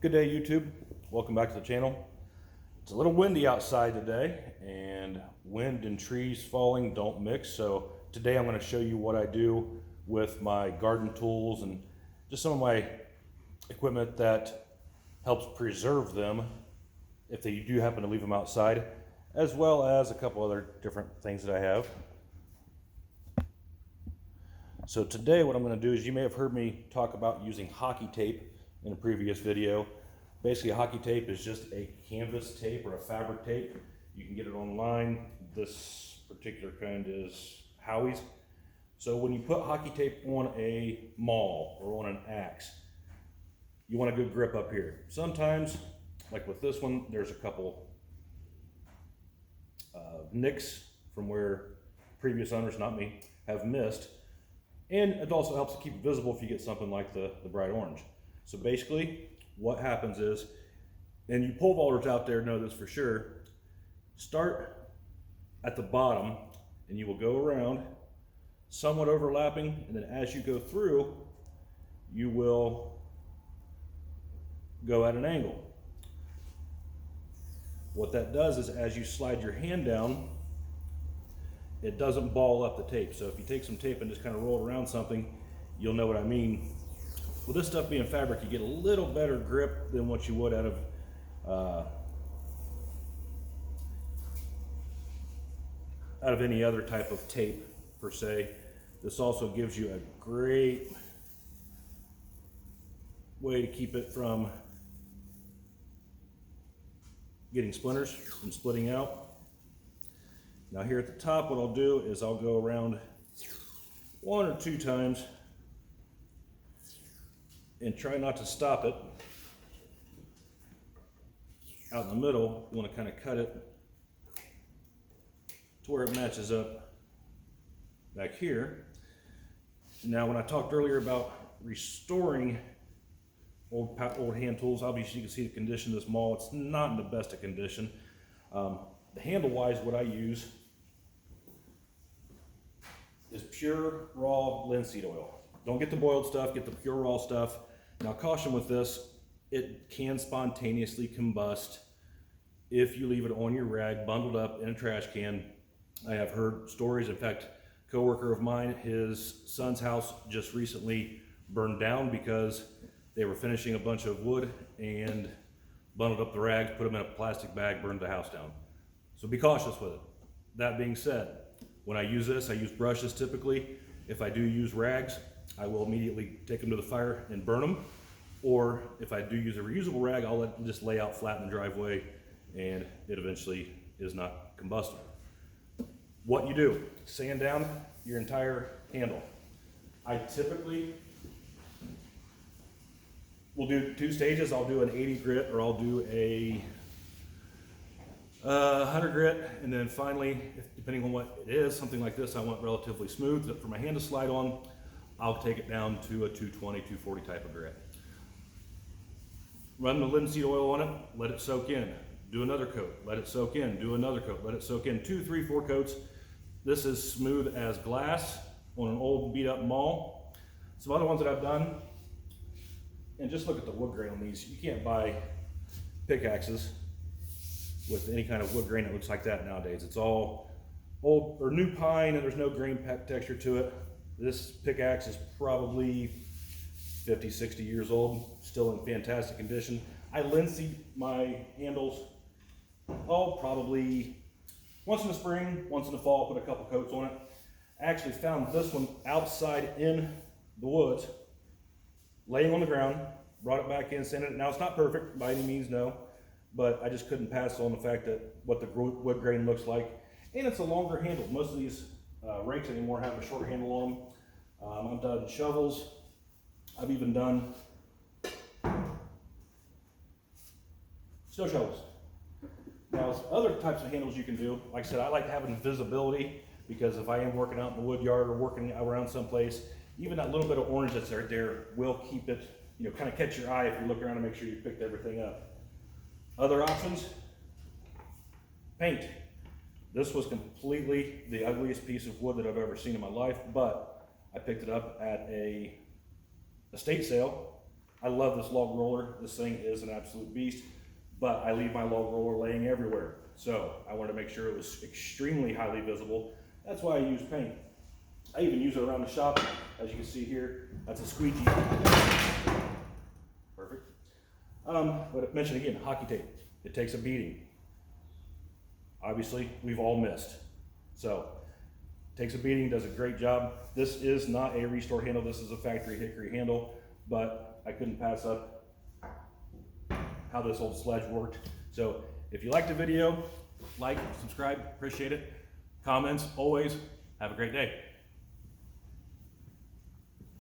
Good day, YouTube. Welcome back to the channel. It's a little windy outside today, and wind and trees falling don't mix. So today I'm going to show you what I do with my garden tools and just some of my equipment that helps preserve them if you do happen to leave them outside, as well as a couple other different things that I have. So today what I'm going to do is, you may have heard me talk about using hockey tape in a previous video. Basically, a hockey tape is just a canvas tape or a fabric tape. You can get it online. This particular kind is Howie's. So when you put hockey tape on a maul or on an axe, you want a good grip up here. Sometimes, like with this one, there's a couple nicks from where previous owners, not me, have missed. And it also helps to keep it visible if you get something like the bright orange. So basically, what happens is, and you pole vaulters out there know this for sure, start at the bottom and you will go around, somewhat overlapping, and then as you go through, you will go at an angle. What that does is, as you slide your hand down, it doesn't ball up the tape. So if you take some tape and just kind of roll it around something, you'll know what I mean. With this stuff being fabric, you get a little better grip than what you would out of any other type of tape per se. This also gives you a great way to keep it from getting splinters and splitting out. Now here at the top, what I'll do is I'll go around 1 or 2 times and try not to stop it. Out in the middle, you want to kind of cut it to where it matches up back here. Now, when I talked earlier about restoring old hand tools, obviously you can see the condition of this maul. It's not in the best of condition. The handle-wise, what I use is pure raw linseed oil. Don't get the boiled stuff, get the pure raw stuff. Now, caution with this, it can spontaneously combust if you leave it on your rag, bundled up in a trash can. I have heard stories. In fact, a coworker of mine, his son's house just recently burned down because they were finishing a bunch of wood and bundled up the rags, put them in a plastic bag, burned the house down. So be cautious with it. That being said, when I use this, I use brushes typically. If I do use rags, I will immediately take them to the fire and burn them. Or if I do use a reusable rag, I'll let it just lay out flat in the driveway and it eventually is not combustible. What you do, sand down your entire handle. I typically will do 2 stages. I'll do an 80 grit or I'll do a 100 grit, and then finally, depending on what it is, something like this I want relatively smooth for my hand to slide on, I'll take it down to a 220, 240 type of grit. Run the linseed oil on it, let it soak in. Do another coat, let it soak in. Do another coat, let it soak in. 2, 3, 4 coats. This is smooth as glass on an old beat up maul. Some other ones that I've done, and just look at the wood grain on these. You can't buy pickaxes with any kind of wood grain that looks like that nowadays. It's all old or new pine and there's no grain texture to it. This pickaxe is probably 50, 60 years old, still in fantastic condition. I linseed my handles, probably once in the spring, once in the fall, put a couple coats on it. I actually found this one outside in the woods, laying on the ground, brought it back in, sanded it. Now it's not perfect by any means, no, but I just couldn't pass on the fact that what the wood grain looks like. And it's a longer handle. Most of these rakes anymore have a shorter handle on them. I've done shovels. I've even done snow shovels. Now, other types of handles you can do, like I said, I like having visibility, because if I am working out in the wood yard or working around someplace, even that little bit of orange that's right there will keep it, kind of catch your eye if you look around and make sure you picked everything up. Other options, paint. This was completely the ugliest piece of wood that I've ever seen in my life, but I picked it up at a estate sale I love this log roller. This thing is an absolute beast, but I leave my log roller laying everywhere. So I wanted to make sure it was extremely highly visible. That's why I use paint. I even use it around the shop. As you can see here, that's a squeegee. Perfect. But I mentioned again, hockey tape. It takes a beating. Obviously, we've all missed. So, takes a beating, does a great job. This is not a restore handle. This is a factory hickory handle, but I couldn't pass up how this old sledge worked. So, if you liked the video, like, subscribe, appreciate it. Comments, always. Have a great day.